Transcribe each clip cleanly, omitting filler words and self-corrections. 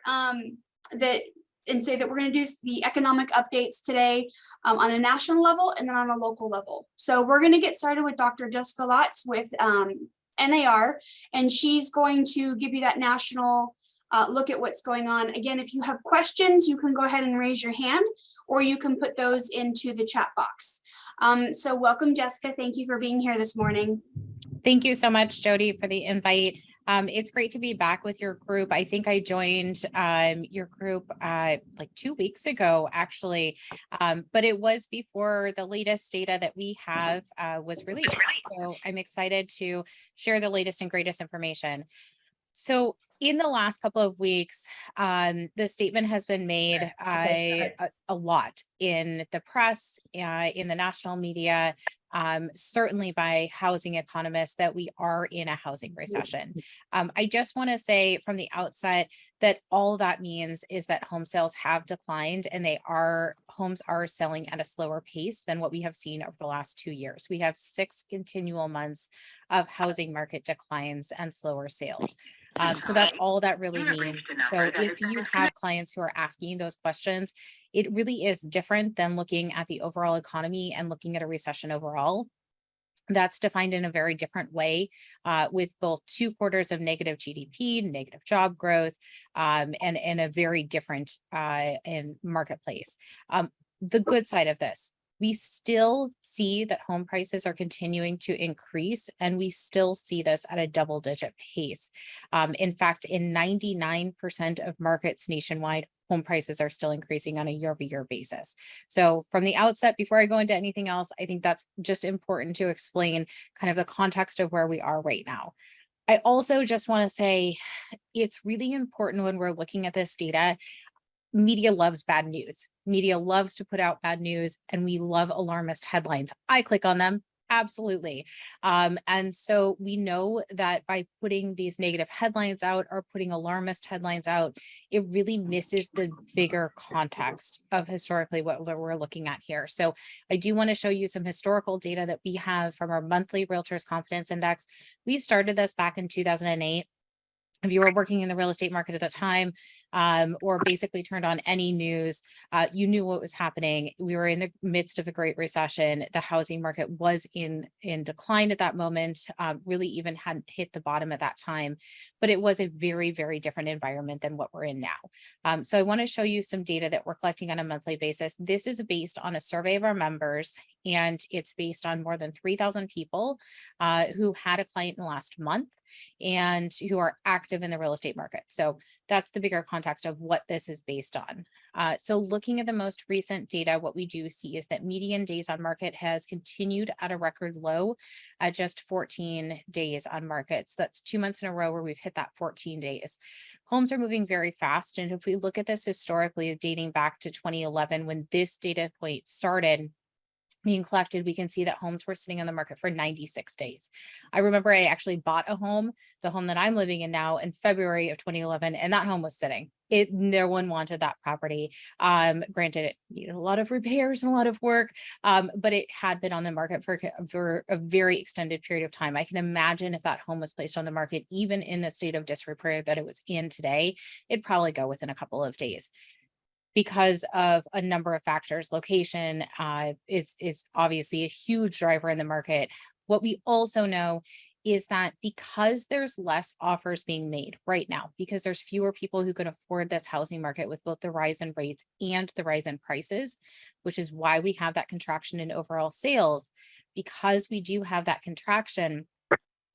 start and say that we're going to do the economic updates today on a national level and then on a local level. So we're going to get started with Dr. Jessica Lautz with NAR, and she's going to give you that national look at what's going on. Again, if you have questions, you can go ahead and raise your hand, or you can put those into the chat box. So welcome, Jessica. Thank you for being here this morning. Thank you so much, Jody, for the invite. It's great to be back with your group. I think I joined your group like 2 weeks ago, actually, but it was before the latest data that we have was released. So I'm excited to share the latest and greatest information. So in the last couple of weeks, the statement has been made a lot in the press, in the national media, certainly by housing economists, that we are in a housing recession. I just want to say from the outset that all that means is that home sales have declined, and homes are selling at a slower pace than what we have seen over the last 2 years. We have 6 continual months of housing market declines and slower sales. So that's all that really means. So if you have clients who are asking those questions, it really is different than looking at the overall economy and looking at a recession overall. That's defined in a very different way, with both 2 quarters of negative GDP, negative job growth, and a very different in marketplace. The good side of this, we still see that home prices are continuing to increase, and we still see this at a double-digit pace. In fact, in 99% of markets nationwide, home prices are still increasing on a year-over-year basis. So from the outset, before I go into anything else, I think that's just important to explain kind of the context of where we are right now. I also just want to say it's really important when we're looking at this data. Media loves bad news. Media loves to put out bad news, and we love alarmist headlines. I click on them, absolutely. And so we know that by putting these negative headlines out or putting alarmist headlines out, it really misses the bigger context of historically what we're looking at here. So I do want to show you some historical data that we have from our monthly Realtors Confidence Index. We started this back in 2008. If you were working in the real estate market at the time, or basically turned on any news, you knew what was happening. We were in the midst of the Great Recession. The housing market was in decline at that moment, really even hadn't hit the bottom at that time, but it was a very, very different environment than what we're in now. So I want to show you some data that we're collecting on a monthly basis. This is based on a survey of our members, and it's based on more than 3,000 people who had a client in the last month and who are active in the real estate market. So that's the bigger context of what this is based on. So looking at the most recent data, what we do see is that median days on market has continued at a record low at just 14 days on market. So that's 2 months in a row where we've hit that 14 days. Homes are moving very fast. And if we look at this historically, dating back to 2011, when this data point started being collected, we can see that homes were sitting on the market for 96 days. I remember I actually bought a home, the home that I'm living in now, in February of 2011, and that home was sitting. No one wanted that property. Granted, it needed a lot of repairs and a lot of work, but it had been on the market for a very extended period of time. I can imagine if that home was placed on the market, even in the state of disrepair that it was in today, it'd probably go within a couple of days, because of a number of factors. Location is obviously a huge driver in the market. What we also know is that because there's less offers being made right now, because there's fewer people who can afford this housing market with both the rise in rates and the rise in prices, which is why we have that contraction in overall sales. Because we do have that contraction,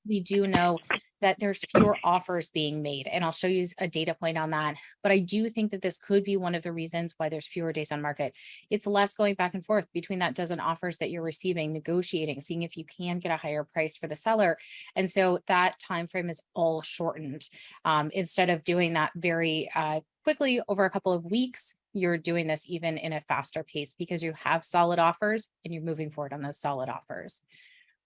we do know that there's fewer offers being made. And I'll show you a data point on that. But I do think that this could be one of the reasons why there's fewer days on market. It's less going back and forth between that dozen offers that you're receiving, negotiating, seeing if you can get a higher price for the seller. And so that time frame is all shortened. Instead of doing that very quickly over a couple of weeks, you're doing this even in a faster pace because you have solid offers and you're moving forward on those solid offers.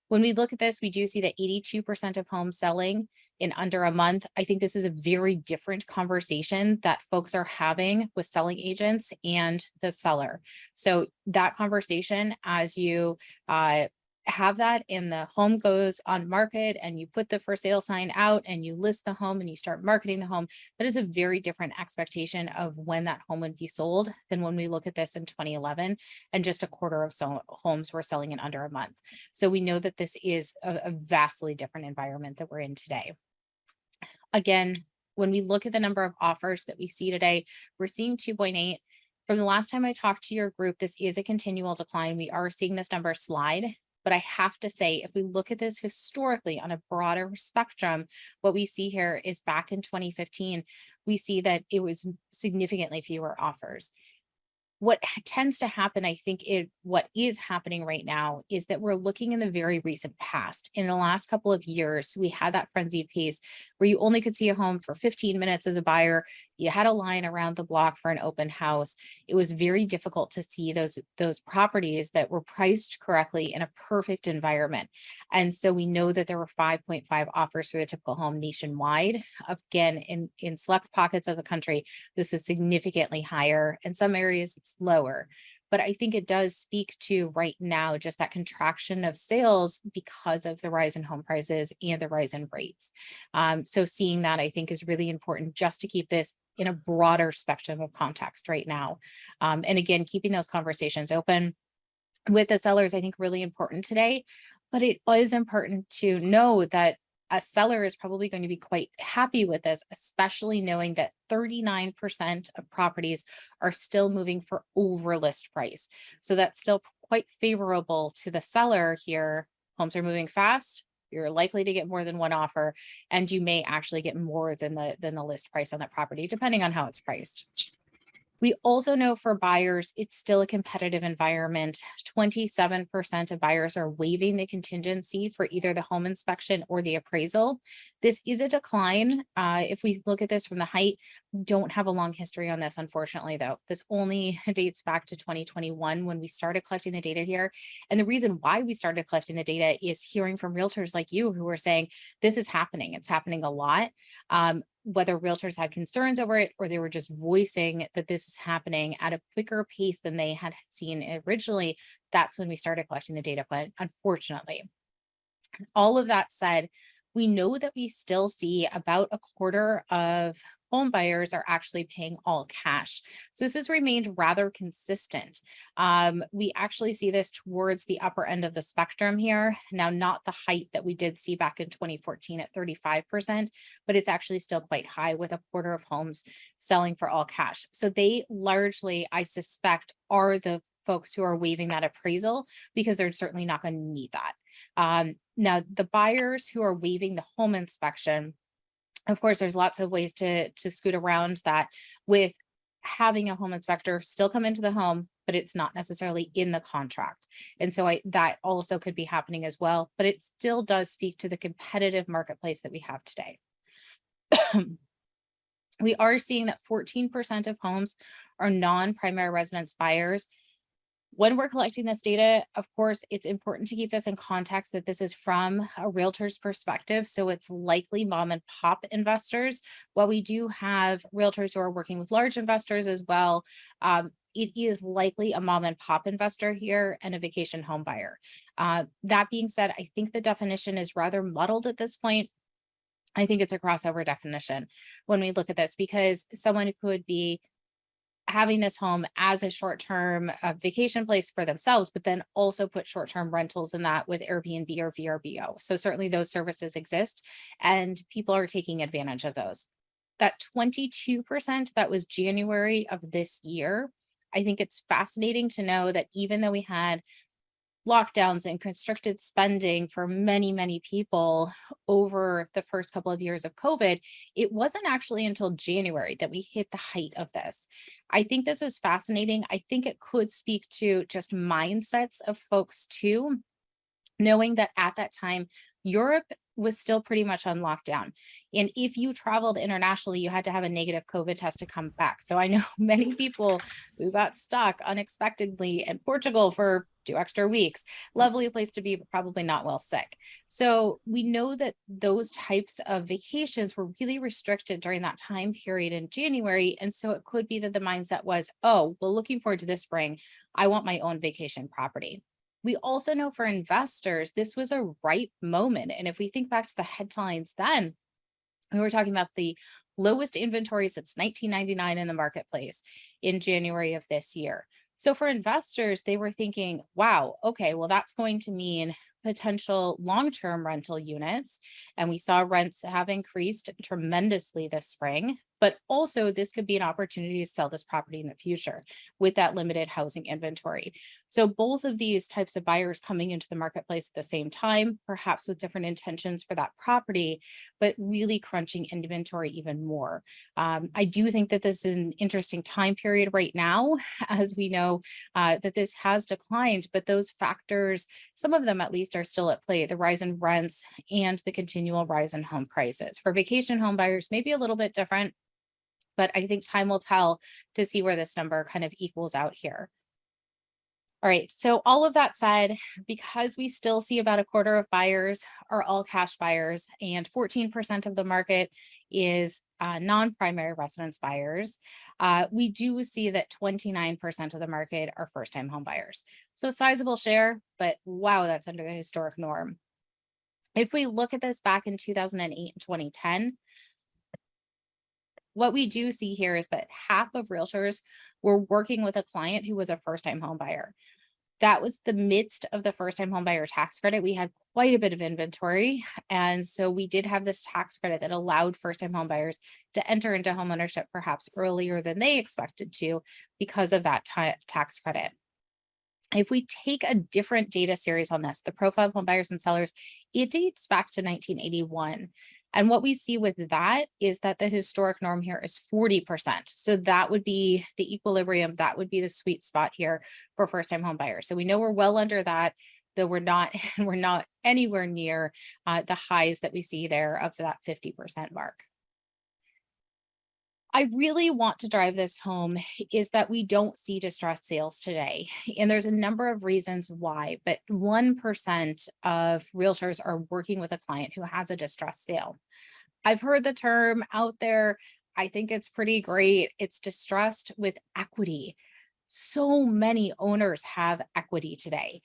When we look at this, we do see that 82% of homes selling in under a month. I think this is a very different conversation that folks are having with selling agents and the seller. So that conversation, as you have that and the home goes on market and you put the for sale sign out and you list the home and you start marketing the home, that is a very different expectation of when that home would be sold than when we look at this in 2011 and just a quarter of homes were selling in under a month. So we know that this is a vastly different environment that we're in today. Again, when we look at the number of offers that we see today, we're seeing 2.8. From the last time I talked to your group, this is a continual decline. We are seeing this number slide. But I have to say, if we look at this historically on a broader spectrum, what we see here is back in 2015, we see that it was significantly fewer offers. What tends to happen, I think what is happening right now is that we're looking in the very recent past. In the last couple of years, we had that frenzied pace where you only could see a home for 15 minutes as a buyer. You had a line around the block for an open house. It was very difficult to see those properties that were priced correctly in a perfect environment. And so we know that there were 5.5 offers for the typical home nationwide. Again, in select pockets of the country, this is significantly higher. In some areas, it's lower. But I think it does speak to right now just that contraction of sales because of the rise in home prices and the rise in rates. So seeing that, I think, is really important just to keep this in a broader spectrum of context right now. And again, keeping those conversations open with the sellers, I think, really important today. But it is important to know that a seller is probably going to be quite happy with this, especially knowing that 39% of properties are still moving for over list price. So that's still quite favorable to the seller here. Homes are moving fast. You're likely to get more than one offer, and you may actually get more than the list price on that property, depending on how it's priced. We also know for buyers, it's still a competitive environment. 27% of buyers are waiving the contingency for either the home inspection or the appraisal. This is a decline. If we look at this from the height, we don't have a long history on this, unfortunately, though. This only dates back to 2021 when we started collecting the data here. And the reason why we started collecting the data is hearing from realtors like you who are saying, this is happening. It's happening a lot. Whether realtors had concerns over it or they were just voicing that this is happening at a quicker pace than they had seen originally, that's when we started collecting the data. But unfortunately, all of that said, we know that we still see about a quarter of home buyers are actually paying all cash. So this has remained rather consistent. We actually see this towards the upper end of the spectrum here. Now, not the height that we did see back in 2014 at 35%, but it's actually still quite high with a quarter of homes selling for all cash. So they largely, I suspect, are the folks who are waiving that appraisal because they're certainly not going to need that. Now, the buyers who are waiving the home inspection, of course, there's lots of ways to scoot around that with having a home inspector still come into the home, but it's not necessarily in the contract. And so that also could be happening as well, but it still does speak to the competitive marketplace that we have today. We are seeing that 14% of homes are non-primary residence buyers. When we're collecting this data, of course, it's important to keep this in context that this is from a realtor's perspective. So it's likely mom and pop investors. While we do have realtors who are working with large investors as well, it is likely a mom and pop investor here and a vacation home buyer. That being said, I think the definition is rather muddled at this point. I think it's a crossover definition when we look at this because someone could be having this home as a short-term vacation place for themselves, but then also put short-term rentals in that with Airbnb or VRBO. So certainly those services exist and people are taking advantage of those. That 22%, that was January of this year. I think it's fascinating to know that even though we had lockdowns and constricted spending for many, many people over the first couple of years of COVID, it wasn't actually until January that we hit the height of this. I think this is fascinating. I think it could speak to just mindsets of folks too, knowing that at that time, Europe was still pretty much on lockdown. And if you traveled internationally, you had to have a negative COVID test to come back. So I know many people who got stuck unexpectedly in Portugal for 2 extra weeks. Lovely place to be, but probably not well sick. So we know that those types of vacations were really restricted during that time period in January. And so it could be that the mindset was, oh, well, looking forward to this spring, I want my own vacation property. We also know for investors, this was a ripe moment. And if we think back to the headlines then, we were talking about the lowest inventory since 1999 in the marketplace in January of this year. So for investors, they were thinking, wow, okay, well, that's going to mean potential long-term rental units. And we saw rents have increased tremendously this spring, but also this could be an opportunity to sell this property in the future with that limited housing inventory. So both of these types of buyers coming into the marketplace at the same time, perhaps with different intentions for that property, but really crunching inventory even more. I do think that this is an interesting time period right now, as we know that this has declined, but those factors, some of them at least, are still at play: the rise in rents and the continual rise in home prices. For vacation home buyers, maybe a little bit different, but I think time will tell to see where this number kind of equals out here. All right, so all of that said, because we still see about a quarter of buyers are all cash buyers and 14% of the market is non-primary residence buyers, we do see that 29% of the market are first-time home buyers. So a sizable share, but wow, that's under the historic norm. If we look at this back in 2008 and 2010, what we do see here is that half of realtors were working with a client who was a first-time home buyer. That was the midst of the first-time home buyer tax credit. We had quite a bit of inventory. And so we did have this tax credit that allowed first-time home buyers to enter into homeownership perhaps earlier than they expected to because of that tax credit. If we take a different data series on this, the profile of home buyers and sellers, it dates back to 1981. And what we see with that is that the historic norm here is 40%. So that would be the equilibrium, that would be the sweet spot here for first-time home buyers. So we know we're well under that, though we're not we're not anywhere near the highs that we see there of that 50% mark. I really want to drive this home is that we don't see distressed sales today. And there's a number of reasons why, but 1% of realtors are working with a client who has a distressed sale. I've heard the term out there. I think it's pretty great. It's distressed with equity. So many owners have equity today.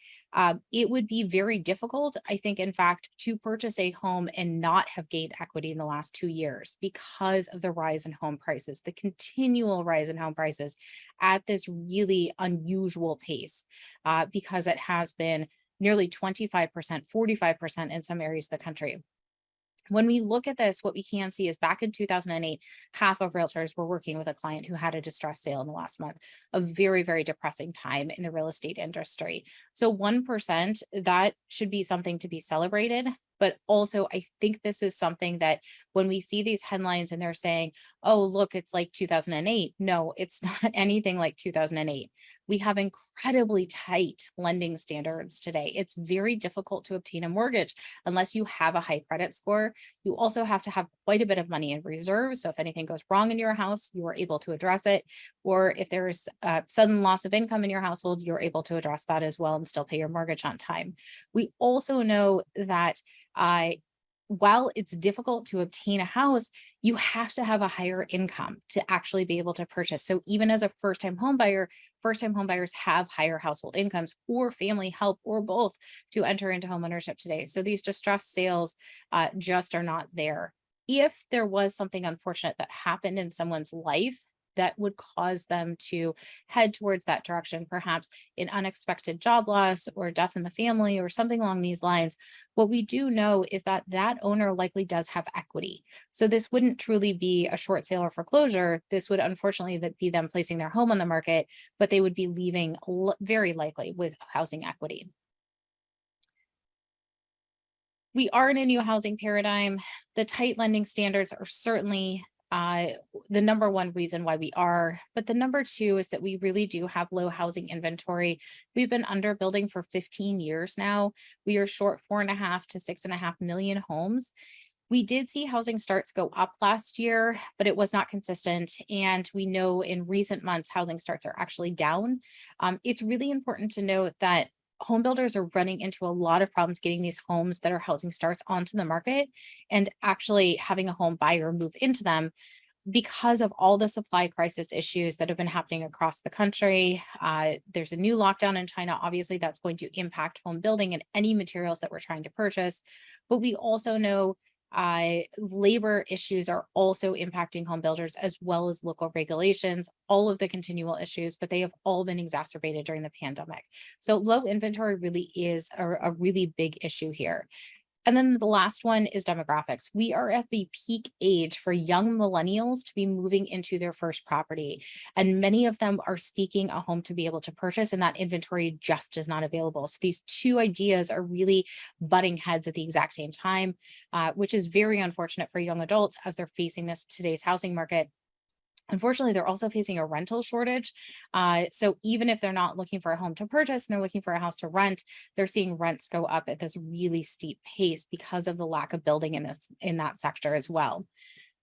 It would be very difficult, I think, in fact, to purchase a home and not have gained equity in the last 2 years because of the rise in home prices, the continual rise in home prices at this really unusual pace, because it has been nearly 25%, 45% in some areas of the country. When we look at this, what we can see is back in 2008, half of realtors were working with a client who had a distressed sale in the last month, a very, very depressing time in the real estate industry. So 1%, that should be something to be celebrated. But also, I think this is something that when we see these headlines and they're saying, oh, look, it's like 2008. No, it's not anything like 2008. We have incredibly tight lending standards today. It's very difficult to obtain a mortgage unless you have a high credit score. You also have to have quite a bit of money in reserve. So if anything goes wrong in your house, you are able to address it. Or if there's a sudden loss of income in your household, you're able to address that as well and still pay your mortgage on time. We also know that while it's difficult to obtain a house, you have to have a higher income to actually be able to purchase. So even as a first-time home buyer, first-time home buyers have higher household incomes or family help or both to enter into home ownership today. So these distressed sales just are not there. If there was something unfortunate that happened in someone's life that would cause them to head towards that direction, perhaps an unexpected job loss or death in the family or something along these lines, what we do know is that that owner likely does have equity. So this wouldn't truly be a short sale or foreclosure. This would unfortunately be them placing their home on the market, but they would be leaving very likely with housing equity. We are in a new housing paradigm. The tight lending standards are certainly the number one reason why we are, but the number two is that we really do have low housing inventory. We've been under building for 15 years now. We are short 4.5 to 6.5 million homes. We did see housing starts go up last year, but it was not consistent. And we know in recent months, housing starts are actually down. It's really important to note that home builders are running into a lot of problems getting these homes that are housing starts onto the market and actually having a home buyer move into them. because of all the supply crisis issues that have been happening across the country. There's a new lockdown in China. Obviously, that's going to impact home building and any materials that we're trying to purchase. But we also know labor issues are also impacting home builders, as well as local regulations, all of the continual issues, but they have all been exacerbated during the pandemic. So low inventory really is a really big issue here. And then the last one is demographics. We are at the peak age for young millennials to be moving into their first property. And many of them are seeking a home to be able to purchase, and that inventory just is not available. So these two ideas are really butting heads at the exact same time, which is very unfortunate for young adults as they're facing this today's housing market. Unfortunately, they're also facing a rental shortage. So even if they're not looking for a home to purchase and they're looking for a house to rent, they're seeing rents go up at this really steep pace because of the lack of building in that sector as well.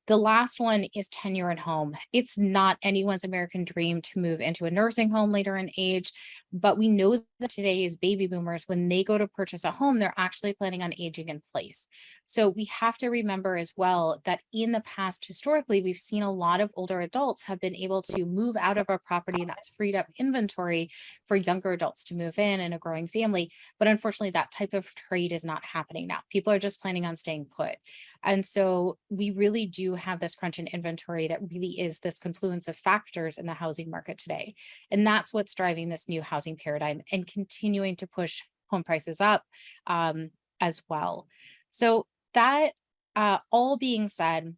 The last one is tenure at home. It's not anyone's American dream to move into a nursing home later in age, but we know that today's baby boomers, when they go to purchase a home, they're actually planning on aging in place. So we have to remember as well that in the past, historically, we've seen a lot of older adults have been able to move out of a property, and that's freed up inventory for younger adults to move in and a growing family. But unfortunately, that type of trade is not happening now. People are just planning on staying put. And so we really do have this crunch in inventory that really is this confluence of factors in the housing market today. And that's what's driving this new housing paradigm and continuing to push home prices up as well. So that all being said,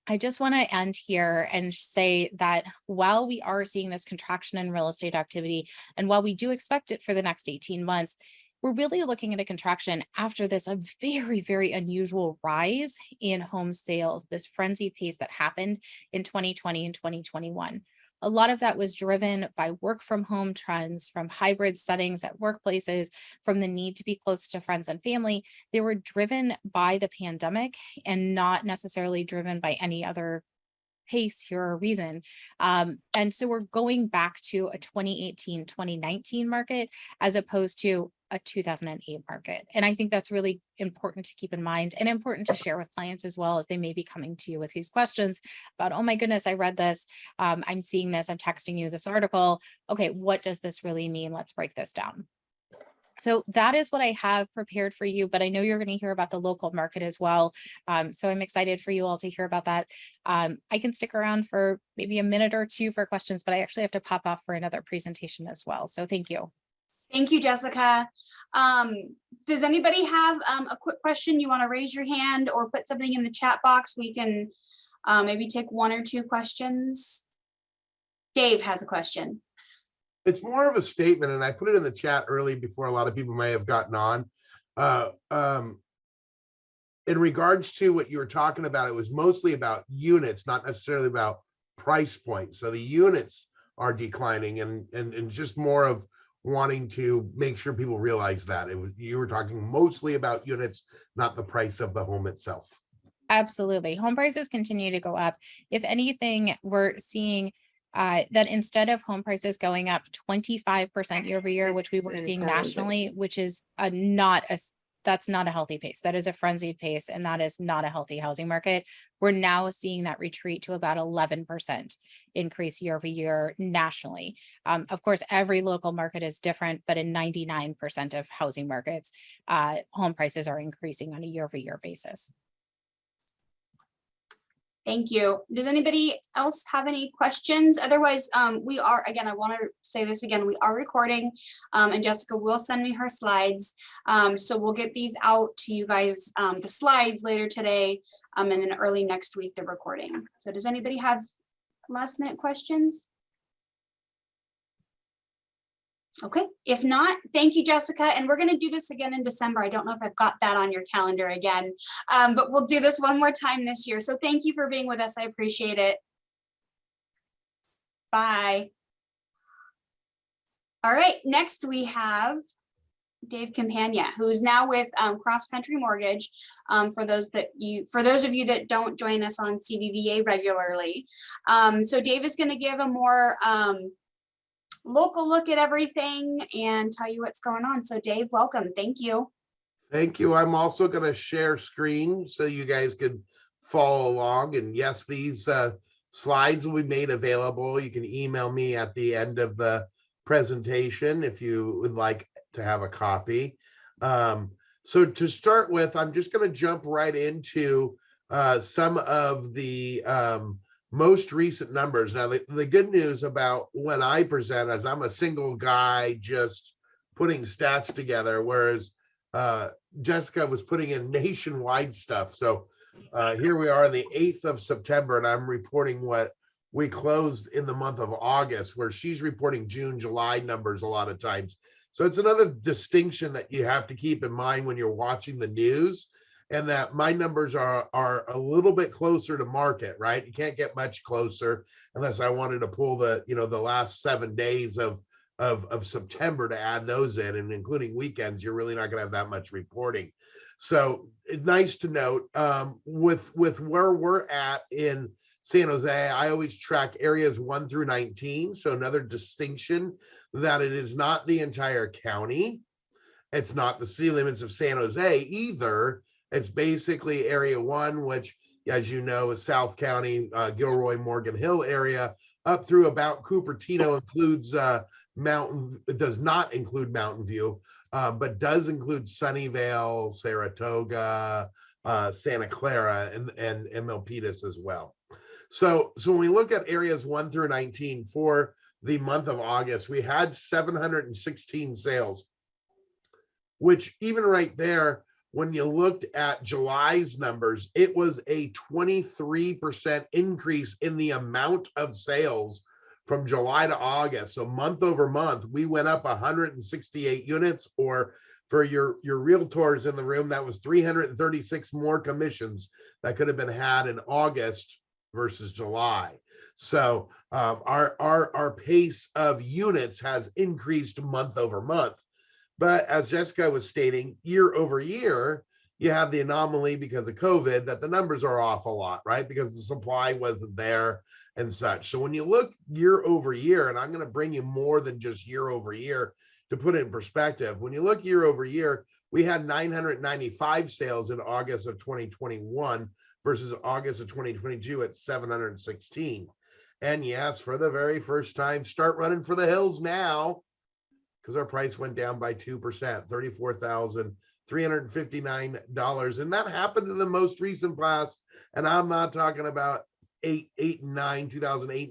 I just want to end here and say that while we are seeing this contraction in real estate activity, and while we do expect it for the next 18 months, we're really looking at a contraction after this, a very, very unusual rise in home sales, this frenzied pace that happened in 2020 and 2021. A lot of that was driven by work from home trends, from hybrid settings at workplaces, from the need to be close to friends and family. They were driven by the pandemic and not necessarily driven by any other pace here or reason. And so we're going back to a 2018, 2019 market as opposed to a 2008 market. And I think that's really important to keep in mind and important to share with clients as well, as they may be coming to you with these questions about, oh my goodness, I read this, I'm seeing this, I'm texting you this article. Okay, what does this really mean? Let's break this down. So that is what I have prepared for you, but I know you're going to hear about the local market as well. So I'm excited for you all to hear about that. I can stick around for maybe a minute or two for questions, but I actually have to pop off for another presentation as well. So thank you. Thank you, Jessica. Does anybody have a quick question? You want to raise your hand or put something in the chat box? We can maybe take one or two questions. Dave has a question. It's more of a statement, and I put it in the chat early before a lot of people may have gotten on. In regards to what you were talking about, it was mostly about units, not necessarily about price points. So the units are declining, and just more of wanting to make sure people realize that you were talking mostly about units, not the price of the home itself. Absolutely. Home prices continue to go up. If anything, we're seeing that instead of home prices going up 25% year over year, which we were seeing nationally, which is that's not a healthy pace. That is a frenzied pace, and that is not a healthy housing market. We're now seeing that retreat to about 11% increase year over year nationally. Of course, every local market is different, but in 99% of housing markets, home prices are increasing on a year over year basis. Thank you. Does anybody else have any questions? Otherwise, we are, again, I want to say this again, we are recording, and Jessica will send me her slides. So we'll get these out to you guys, the slides later today, and then early next week, the recording. So does anybody have last minute questions? Okay, if not, thank you, Jessica. And we're going to do this again in December. I don't know if I've got that on your calendar again, but we'll do this one more time this year. So thank you for being with us. I appreciate it. Bye. All right, next we have Dave Campagna, who's now with Cross Country Mortgage. For those of you that don't join us on CVVA regularly. So Dave is going to give a more local look at everything and tell you what's going on. So Dave, welcome. Thank you. Thank you. I'm also going to share screen so you guys can follow along. And yes, these Slides will be made available. You can email me at the end of the presentation if you would like to have a copy. So to start with, I'm just going to jump right into some of the most recent numbers. Now, the good news about when I present is I'm a single guy just putting stats together, whereas Jessica was putting in nationwide stuff. So here we are on the 8th of September, and I'm reporting what we closed in the month of August, where she's reporting June, July numbers a lot of times. So it's another distinction that you have to keep in mind when you're watching the news, and that my numbers are a little bit closer to market, right? You can't get much closer unless I wanted to pull the last 7 days of September to add those in, and including weekends, you're really not going to have that much reporting. So it's nice to note with where we're at in San Jose, I always track areas 1 through 19. So another distinction that it is not the entire county. It's not the city limits of San Jose either. It's basically area 1, which, as you know, is South County, Gilroy, Morgan Hill area, up through about Cupertino, includes it does not include Mountain View, but does include Sunnyvale, Saratoga, Santa Clara, and Milpitas as well. So when we look at areas 1 through 19 for the month of August, we had 716 sales, which even right there, when you looked at July's numbers, it was a 23% increase in the amount of sales from July to August. So month over month, we went up 168 units, or for your realtors in the room, that was 336 more commissions that could have been had in August versus July. So our pace of units has increased month over month. But as Jessica was stating, year over year, you have the anomaly because of COVID that the numbers are off a lot, right? Because the supply wasn't there and such. So when you look year over year, and I'm going to bring you more than just year over year to put it in perspective. When you look year over year, we had 995 sales in August of 2021 versus August of 2022 at 716. And yes, for the very first time, start running for the hills now, because our price went down by 2%, $34,359. And that happened in the most recent class. And I'm not talking about 2008 and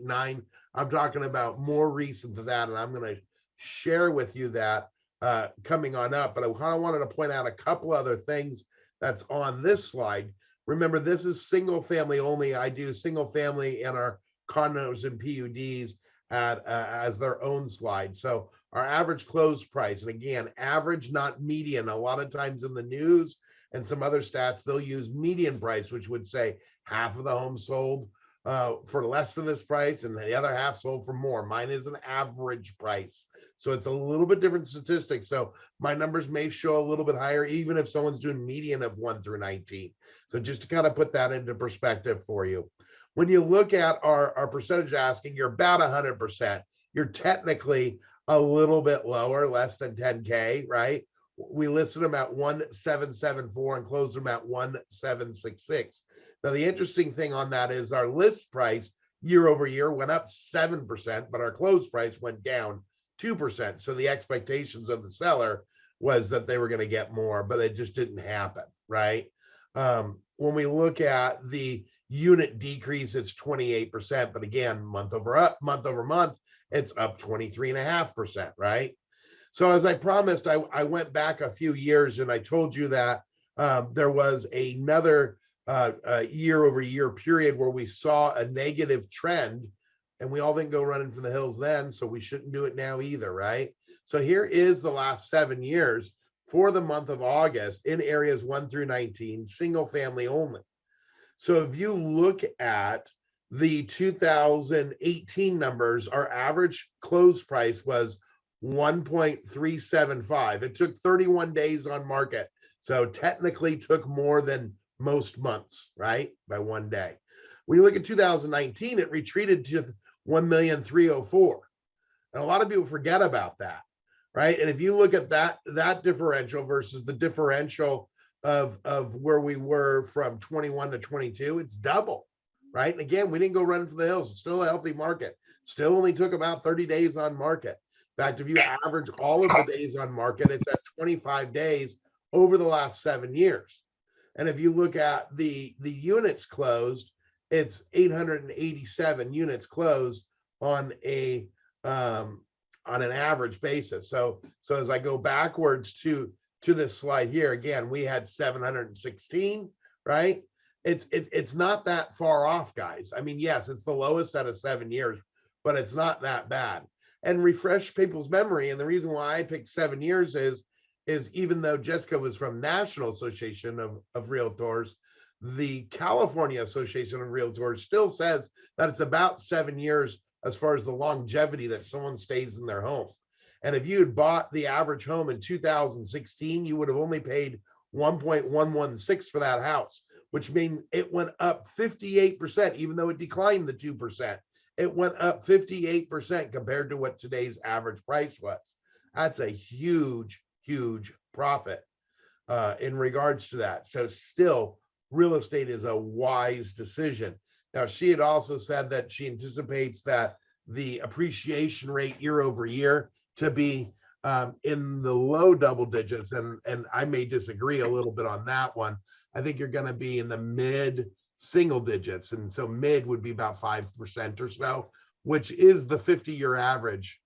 9. I'm talking about more recent than that. And I'm going to share with you that coming on up. But I kind of wanted to point out a couple other things that's on this slide. Remember, this is single family only. I do single family in our condos and PUDs as their own slide. So our average close price, and again, average, not median. A lot of times in the news and some other stats, they'll use median price, which would say half of the homes sold for less than this price and the other half sold for more. Mine is an average price. So it's a little bit different statistics. So my numbers may show a little bit higher, even if someone's doing median of 1 through 19. So just to kind of put that into perspective for you. When you look at our percentage asking, you're about 100%. You're technically a little bit lower, less than 10K, right? We listed them at 1,774 and closed them at 1,766. Now, the interesting thing on that is our list price year over year went up 7%, but our close price went down 2%. So the expectations of the seller was that they were going to get more, but it just didn't happen, right? When we look at the unit decrease, it's 28%, but again, month over month, it's up 23.5%, right? So as I promised, I went back a few years and I told you that there was another year over year period where we saw a negative trend, and we all didn't go running for the hills then, so we shouldn't do it now either, right? So here is the last 7 years for the month of August in areas 1 through 19, single family only. So if you look at the 2018 numbers, our average close price was 1.375. It took 31 days on market. So technically took more than most months, right? By 1 day. When you look at 2019, it retreated to 1,304,000. And a lot of people forget about that, right? And if you look at that differential versus the differential of where we were from 21 to 22, it's double, right? And again, we didn't go running for the hills. It's still a healthy market. Still only took about 30 days on market. In fact, if you average all of the days on market, it's at 25 days over the last 7 years. And if you look at the units closed, it's 887 units closed on an average basis. So as I go backwards to this slide here, again, we had 716, right? It's not that far off, guys. I mean, yes, it's the lowest out of 7 years, but it's not that bad. And refresh people's memory. And the reason why I picked 7 years is even though Jessica was from National Association of Realtors, the California Association of Realtors still says that it's about 7 years as far as the longevity that someone stays in their home. And if you had bought the average home in 2016, you would have only paid 1.116 for that house, which means it went up 58%, even though it declined the 2%. It went up 58% compared to what today's average price was. That's a huge, huge profit in regards to that. So still, real estate is a wise decision. Now, she had also said that she anticipates that the appreciation rate year over year to be in the low double digits. And I may disagree a little bit on that one. I think you're going to be in the mid single digits. And so mid would be about 5% or so, which is the 50-year average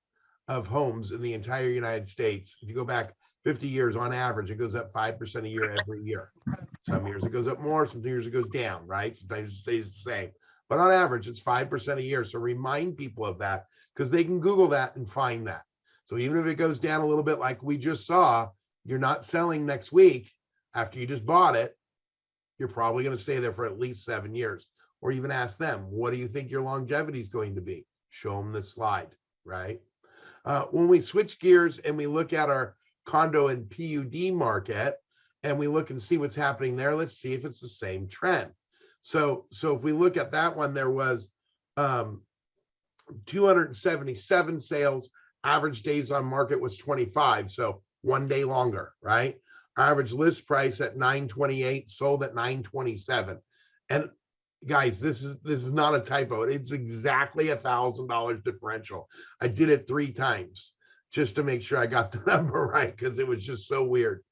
of homes in the entire United States. If you go back 50 years on average, it goes up 5% a year every year. Some years it goes up more, some years it goes down, right? Sometimes it stays the same. But on average, it's 5% a year. So remind people of that because they can Google that and find that. So even if it goes down a little bit like we just saw, you're not selling next week after you just bought it. You're probably going to stay there for at least 7 years. Or even ask them, what do you think your longevity is going to be? Show them this slide, right? When we switch gears and we look at our condo and PUD market and we look and see what's happening there, let's see if it's the same trend. So if we look at that one, there was 277 sales. Average days on market was 25, so 1 day longer, right? Average list price at 928, sold at 927. And guys, this is not a typo. It's exactly $1,000 differential. I did it 3 times just to make sure I got the number right because it was just so weird.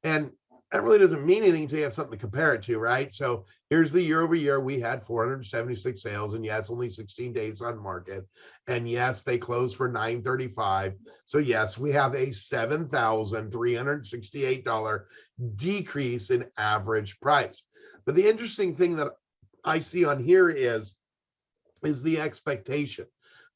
And that really doesn't mean anything until you have something to compare it to, right? So here's the year over year. We had 476 sales, and yes, only 16 days on market. And yes, they closed for $935. So yes, we have a $7,368 decrease in average price. But the interesting thing that I see on here is the expectation.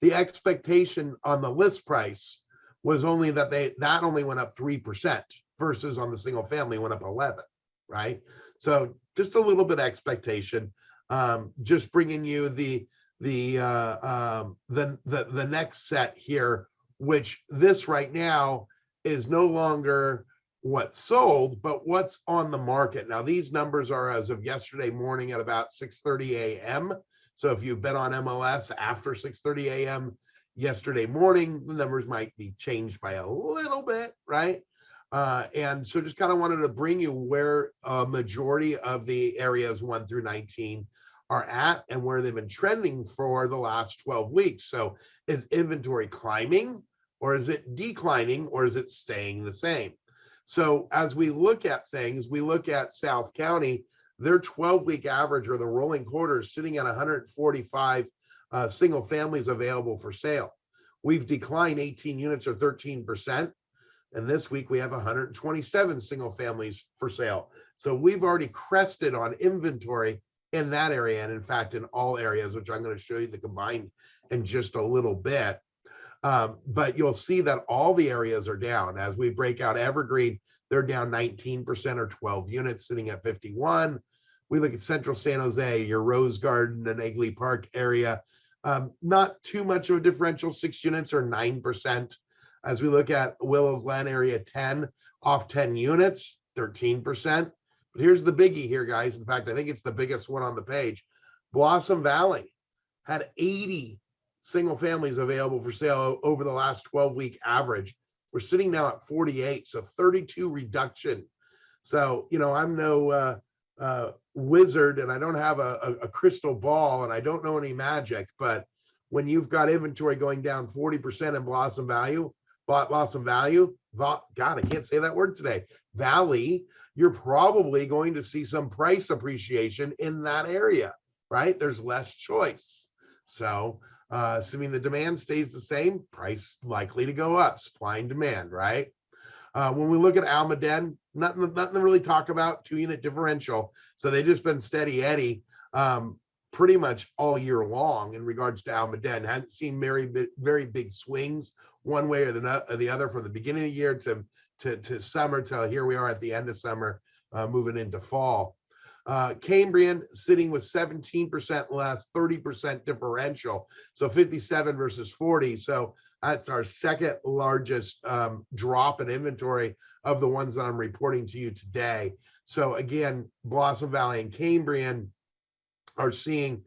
The expectation on the list price was only that only went up 3%. Versus on the single family went up 11, right? So just a little bit of expectation. Just bringing you the next set here, which this right now is no longer what's sold, but what's on the market. Now these numbers are as of yesterday morning at about 6:30 a.m. So if you've been on MLS after 6:30 a.m. yesterday morning, the numbers might be changed by a little bit, right? And so just kind of wanted to bring you where a majority of the areas 1 through 19 are at and where they've been trending for the last 12 weeks. So is inventory climbing or is it declining or is it staying the same? So as we look at things, we look at South County, their 12-week average or the rolling quarter is sitting at 145 single families available for sale. We've declined 18 units or 13%. And this week we have 127 single families for sale. So we've already crested on inventory in that area. And in fact, in all areas, which I'm going to show you the combined in just a little bit. But you'll see that all the areas are down. As we break out Evergreen, they're down 19% or 12 units sitting at 51. We look at Central San Jose, your Rose Garden and Egley Park area. Not too much of a differential, 6 units or 9%. As we look at Willow Glen area 10 off 10 units, 13%. But here's the biggie here, guys. In fact, I think it's the biggest one on the page. Blossom Valley had 80 single families available for sale over the last 12-week average. We're sitting now at 48, so 32 reduction. So, I'm no wizard and I don't have a crystal ball and I don't know any magic, but when you've got inventory going down 40% in Blossom Value, God, I can't say that word today, Valley, you're probably going to see some price appreciation in that area, right? There's less choice. So, assuming the demand stays the same, price likely to go up, supply and demand, right? When we look at Almaden, nothing to really talk about, 2-unit differential. So they just been steady Eddie pretty much all year long in regards to Almaden. Hadn't seen very big swings one way or the other from the beginning of the year to summer till here we are at the end of summer, moving into fall. Cambrian sitting with 17% less, 30% differential. So 57 versus 40. So that's our second largest drop in inventory of the ones that I'm reporting to you today. So again, Blossom Valley and Cambrian are seeing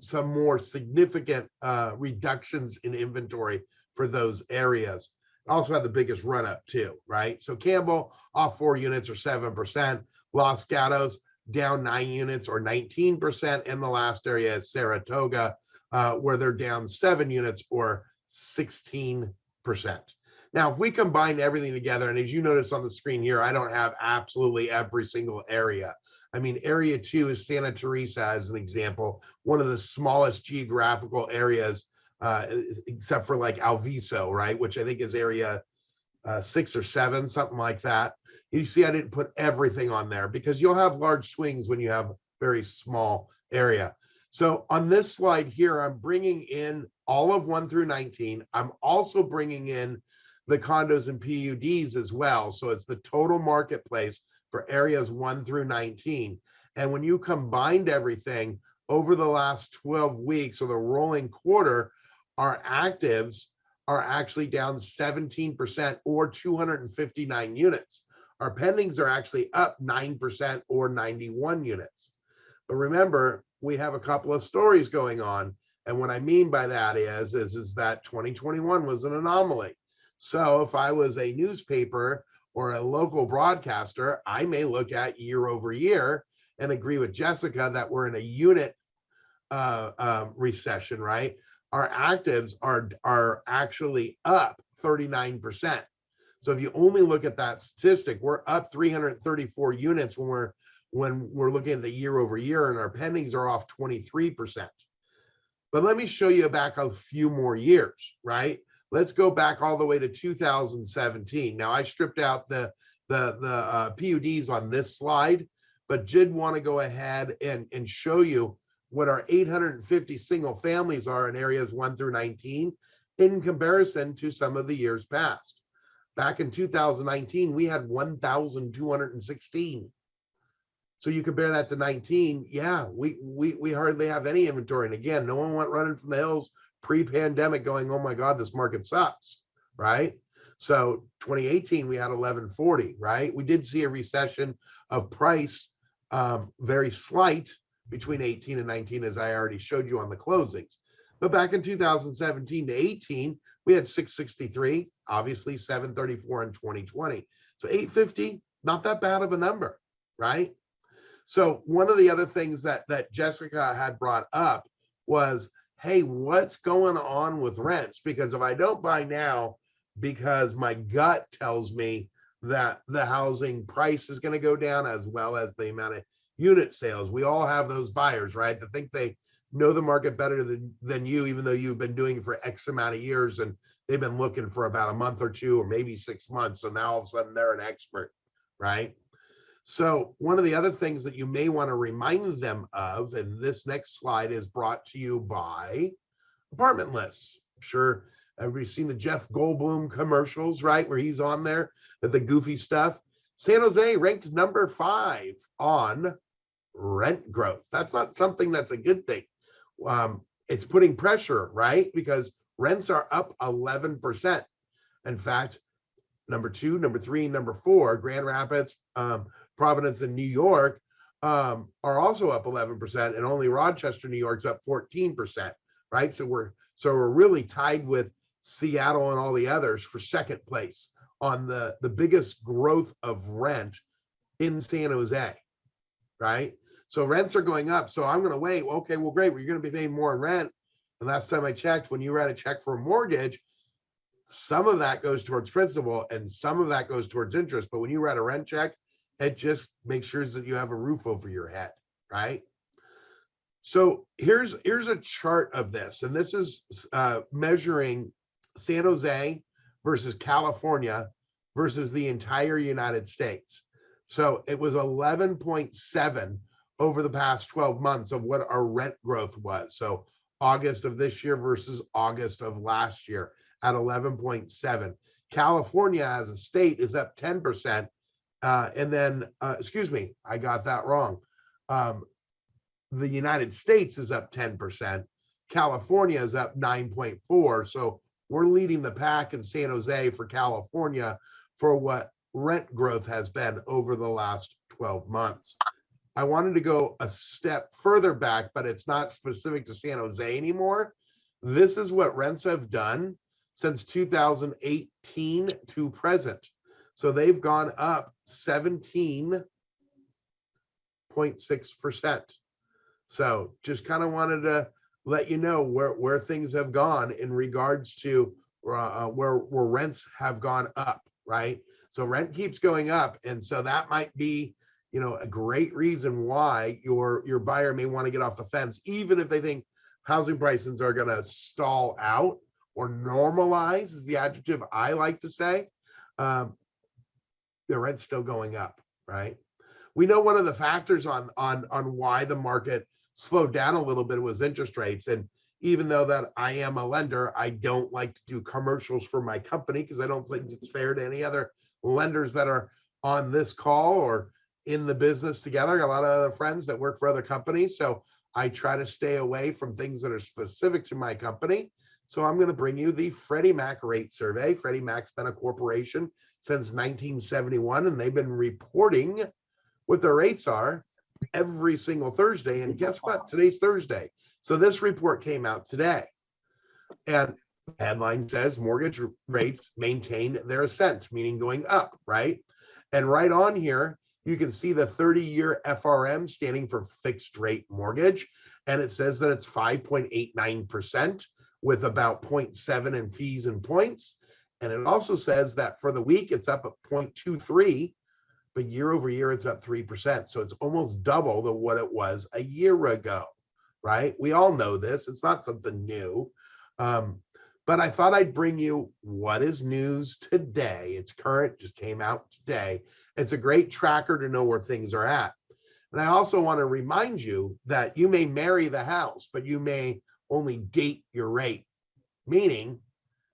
some more significant reductions in inventory for those areas. Also had the biggest run up too, right? So Campbell off 4 units or 7%. Los Gatos down 9 units or 19%. And the last area is Saratoga, where they're down 7 units or 16%. Now, if we combine everything together, and as you notice on the screen here, I don't have absolutely every single area. I mean, area 2 is Santa Teresa as an example, one of the smallest geographical areas, except for like Alviso, right? Which I think is area 6 or 7, something like that. You see, I didn't put everything on there because you'll have large swings when you have very small area. So on this slide here, I'm bringing in all of 1 through 19. I'm also bringing in the condos and PUDs as well. So it's the total marketplace for areas 1 through 19. And when you combined everything over the last 12 weeks or the rolling quarter, our actives are actually down 17% or 259 units. Our pendings are actually up 9% or 91 units. But remember, we have a couple of stories going on. And what I mean by that is that 2021 was an anomaly. So if I was a newspaper or a local broadcaster, I may look at year over year and agree with Jessica that we're in a unit recession, right? Our actives are actually up 39%. So if you only look at that statistic, we're up 334 units when we're looking at the year over year, and our pendings are off 23%. But let me show you back a few more years, right? Let's go back all the way to 2017. Now I stripped out the PUDs on this slide, but did want to go ahead and show you what our 850 single families are in areas 1 through 19 in comparison to some of the years past. Back in 2019, we had 1,216. So you compare that to 19, yeah, we hardly have any inventory. And again, no one went running from the hills pre-pandemic going, oh my God, this market sucks, right? So 2018, we had 1140, right? We did see a recession of price, very slight between 18 and 19, as I already showed you on the closings. But back in 2017 to 18, we had 663, obviously 734 in 2020. So 850, not that bad of a number, right? So one of the other things that Jessica had brought up was, hey, what's going on with rents? Because if I don't buy now, because my gut tells me that the housing price is going to go down as well as the amount of unit sales. We all have those buyers, right? That think they know the market better than you, even though you've been doing it for X amount of years and they've been looking for about a month or 2 or maybe 6 months. So now all of a sudden they're an expert, right? So one of the other things that you may want to remind them of, and this next slide is brought to you by Apartment Lists. I'm sure everybody's seen the Jeff Goldblum commercials, right? Where he's on there with the goofy stuff. San Jose ranked number 5 on rent growth. That's not something that's a good thing. It's putting pressure, right? Because rents are up 11%. In fact, number 2, number 3, number 4, Grand Rapids, Providence, and New York are also up 11%, and only Rochester, New York's up 14%, right? So we're really tied with Seattle and all the others for second place on the biggest growth of rent in San Jose, right? So rents are going up. So I'm going to wait. Okay, well, great. Well, you're going to be paying more in rent. And last time I checked, when you write a check for a mortgage, some of that goes towards principal and some of that goes towards interest. But when you write a rent check, it just makes sure that you have a roof over your head, right? So here's a chart of this, and this is measuring San Jose versus California versus the entire United States. So it was 11.7 over the past 12 months of what our rent growth was. So August of this year versus August of last year at 11.7. California as a state is up 10%. And then, excuse me, I got that wrong. The United States is up 10%. California is up 9.4. So we're leading the pack in San Jose for California for what rent growth has been over the last 12 months. I wanted to go a step further back, but it's not specific to San Jose anymore. This is what rents have done since 2018 to present. So they've gone up 17.6%. So just kind of wanted to let you know where things have gone in regards to where rents have gone up, right? So rent keeps going up. And so that might be, a great reason why your buyer may want to get off the fence, even if they think housing prices are going to stall out or normalize is the adjective I like to say. The rent's still going up, right? We know one of the factors on why the market slowed down a little bit was interest rates. And even though that I am a lender, I don't like to do commercials for my company because I don't think it's fair to any other lenders that are on this call or in the business together. I got a lot of other friends that work for other companies. So I try to stay away from things that are specific to my company. So I'm going to bring you the Freddie Mac rate survey. Freddie Mac's been a corporation since 1971, and they've been reporting what their rates are every single Thursday. And guess what? Today's Thursday. So this report came out today. And the headline says mortgage rates maintain their ascent, meaning going up, right? And right on here, you can see the 30-year FRM standing for fixed rate mortgage. And it says that it's 5.89% with about 0.7 in fees and points. And it also says that for the week, it's up at 0.23, but year over year, it's up 3%. So it's almost double than what it was a year ago, right? We all know this. It's not something new. But I thought I'd bring you what is news today. It's current, just came out today. It's a great tracker to know where things are at. And I also want to remind you that you may marry the house, but you may only date your rate, meaning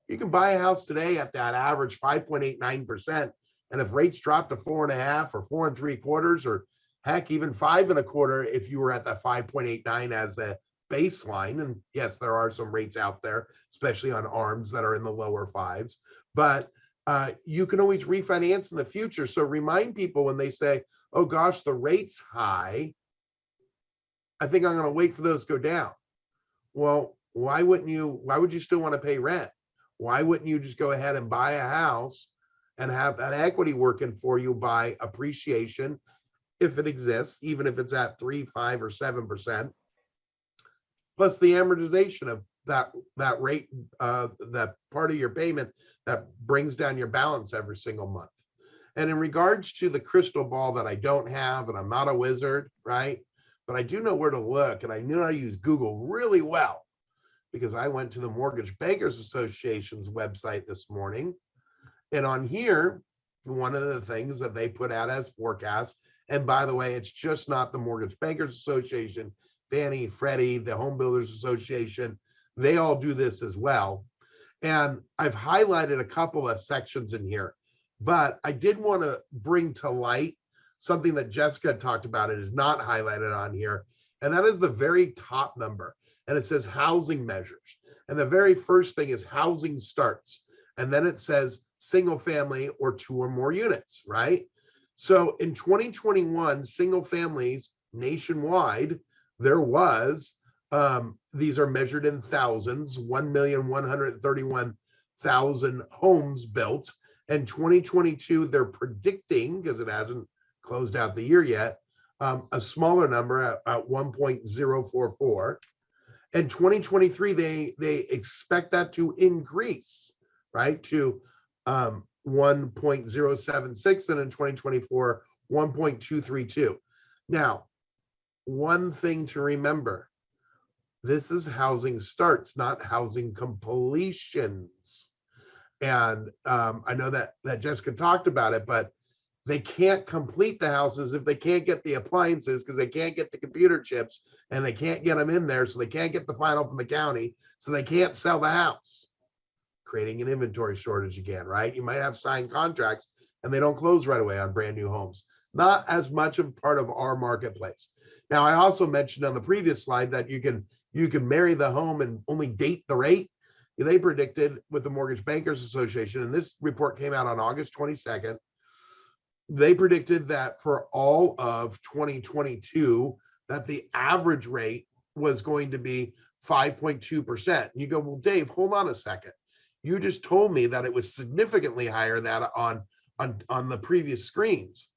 you can buy a house today at that average 5.89%. And if rates drop to 4.5 or 4 3/4, or heck, even 5 1/4, if you were at that 5.89 as the baseline, and yes, there are some rates out there, especially on ARMs that are in the lower 5s, but you can always refinance in the future. So remind people when they say, oh gosh, the rate's high, I think I'm going to wait for those to go down. Well, why would you still want to pay rent? Why wouldn't you just go ahead and buy a house and have that equity working for you by appreciation, if it exists, even if it's at 3, 5, or 7%, plus the amortization of that rate, that part of your payment that brings down your balance every single month. And in regards to the crystal ball that I don't have, and I'm not a wizard, right? But I do know where to look, and I knew I use Google really well because I went to the Mortgage Bankers Association's website this morning. And on here, one of the things that they put out as forecasts, and by the way, it's just not the Mortgage Bankers Association, Fannie, Freddie, the Home Builders Association, they all do this as well. And I've highlighted a couple of sections in here, but I did want to bring to light something that Jessica talked about. It is not highlighted on here, and that is the very top number. And it says housing measures. And the very first thing is housing starts. And then it says single family or 2 or more units, right? So in 2021, single families nationwide, there was, these are measured in thousands, 1,131,000 homes built. And 2022, they're predicting, because it hasn't closed out the year yet, a smaller number at 1.044. In 2023, they expect that to increase, right, to 1.076, and in 2024, 1.232. Now, one thing to remember, this is housing starts, not housing completions. And I know that Jessica talked about it, but they can't complete the houses if they can't get the appliances, because they can't get the computer chips and they can't get them in there. So they can't get the final from the county. So they can't sell the house, creating an inventory shortage again, right? You might have signed contracts and they don't close right away on brand new homes. Not as much of part of our marketplace. Now, I also mentioned on the previous slide that you can marry the home and only date the rate. They predicted with the Mortgage Bankers Association, and this report came out on August 22nd, they predicted that for all of 2022, that the average rate was going to be 5.2%. You go, well, Dave, hold on a second. You just told me that it was significantly higher than on the previous screens.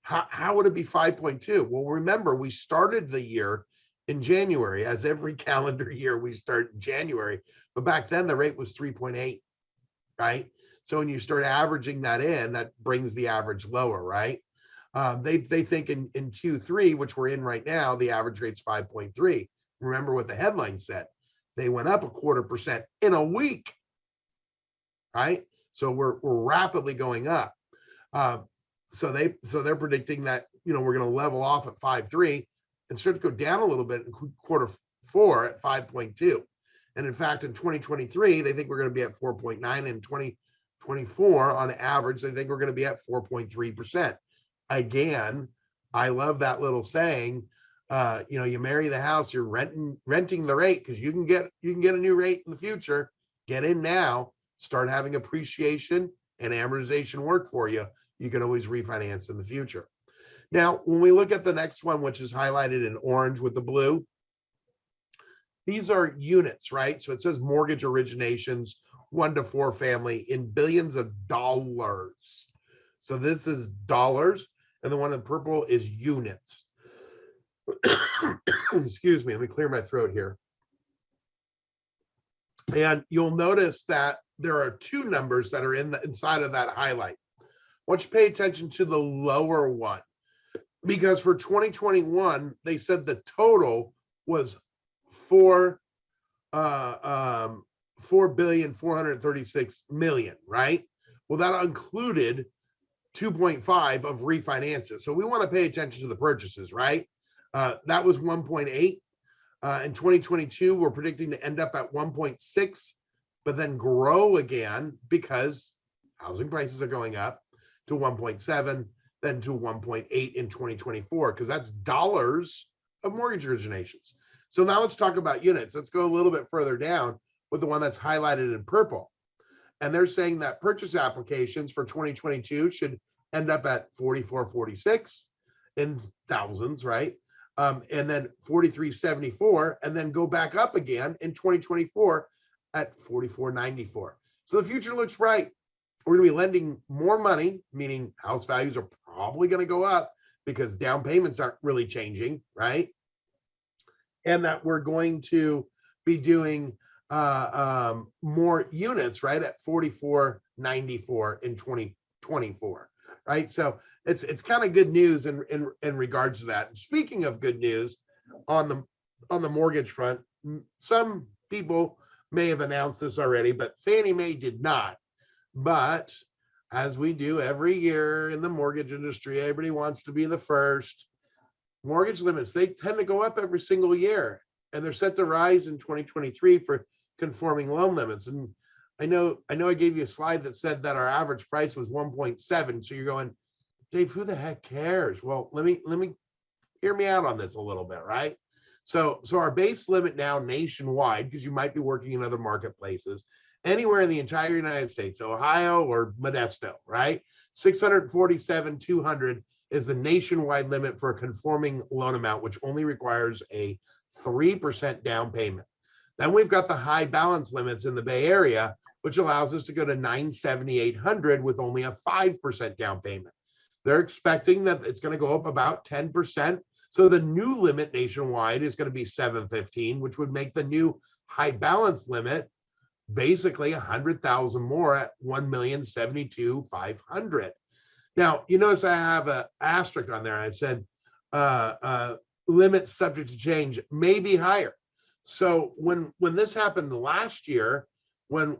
How would it be 5.2? Well, remember, we started the year in January, as every calendar year we start in January, but back then the rate was 3.8, right? So when you start averaging that in, that brings the average lower, right? They think in Q3, which we're in right now, the average rate's 5.3. Remember what the headline said. They went up 0.25% in a week, right? So we're rapidly going up. So they're predicting that, we're going to level off at 5.3 and start to go down a little bit in quarter four at 5.2. And in fact, in 2023, they think we're going to be at 4.9, and 2024 on average, they think we're going to be at 4.3%. Again, I love that little saying, you marry the house, you're renting the rate, because you can get a new rate in the future. Get in now, start having appreciation and amortization work for you. You can always refinance in the future. Now, when we look at the next one, which is highlighted in orange with the blue, these are units, right? So it says mortgage originations, 1 to 4 family, in billions of dollars. So this is dollars, and the one in purple is units. Excuse me, let me clear my throat here. And you'll notice that there are 2 numbers that are inside of that highlight. I want you to pay attention to the lower one, because for 2021, they said the total was 4,436,000,000, right? Well, that included 2.5 of refinances. So we want to pay attention to the purchases, right? That was 1.8. In 2022, we're predicting to end up at 1.6, but then grow again because housing prices are going up to 1.7, then to 1.8 in 2024, because that's dollars of mortgage originations. So now let's talk about units. Let's go a little bit further down with the one that's highlighted in purple. And they're saying that purchase applications for 2022 should end up at 4446 in thousands, right? And then 4374, and then go back up again in 2024 at 4494. So the future looks bright. We're going to be lending more money, meaning house values are probably going to go up because down payments aren't really changing, right? And that we're going to be doing more units, right, at 4494 in 2024, right? So it's kind of good news in regards to that. And speaking of good news, on the mortgage front, some people may have announced this already, but Fannie Mae did not. But as we do every year in the mortgage industry, everybody wants to be the first. Mortgage limits, they tend to go up every single year, and they're set to rise in 2023 for conforming loan limits. And I know I gave you a slide that said that our average price was 1.7. So you're going, Dave, who the heck cares? Well, let me hear me out on this a little bit, right? So our base limit now nationwide, because you might be working in other marketplaces, anywhere in the entire United States, Ohio or Modesto, right? 647,200 is the nationwide limit for a conforming loan amount, which only requires a 3% down payment. Then we've got the high balance limits in the Bay Area, which allows us to go to 978,800 with only a 5% down payment. they're expecting that it's going to go up about 10%. So the new limit nationwide is going to be 715, which would make the new high balance limit basically 100,000 more at 1,072,500. Now, you notice I have an asterisk on there. I said limit subject to change may be higher. So when this happened last year, when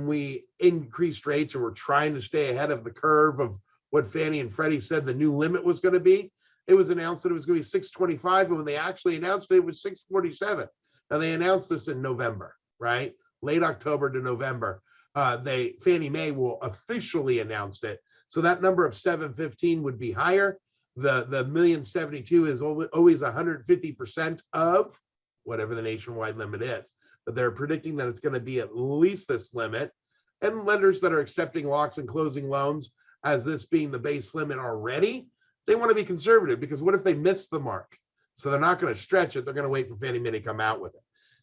we increased rates and we're trying to stay ahead of the curve of what Fannie and Freddie said the new limit was going to be, it was announced that it was going to be 625, and when they actually announced it, it was 647. Now they announced this in November, right? Late October to November. Fannie Mae will officially announce it. So that number of 715 would be higher. The 1,072,000 is always 150% of whatever the nationwide limit is. But they're predicting that it's going to be at least this limit. And lenders that are accepting locks and closing loans as this being the base limit already, they want to be conservative, because what if they miss the mark? So they're not going to stretch it. They're going to wait for Fannie Mae to come out with it.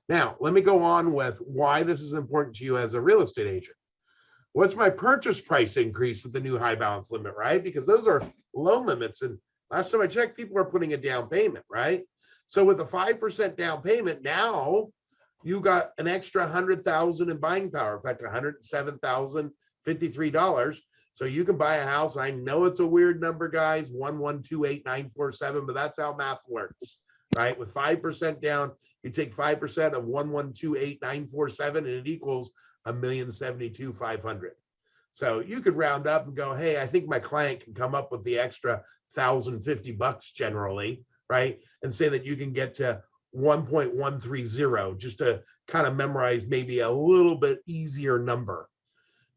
Now, let me go on with why this is important to you as a real estate agent. What's my purchase price increase with the new high balance limit, right? Because those are loan limits. And last time I checked, people are putting a down payment, right? So with a 5% down payment, now you got an extra 100,000 in buying power. In fact, $107,053. So you can buy a house. I know it's a weird number, guys, 1,128,947, but that's how math works, right? With 5% down, you take 5% of 1,128,947, and it equals 1,072,500. So you could round up and go, hey, I think my client can come up with the extra $1,050 generally, right? And say that you can get to 1.130 just to kind of memorize maybe a little bit easier number.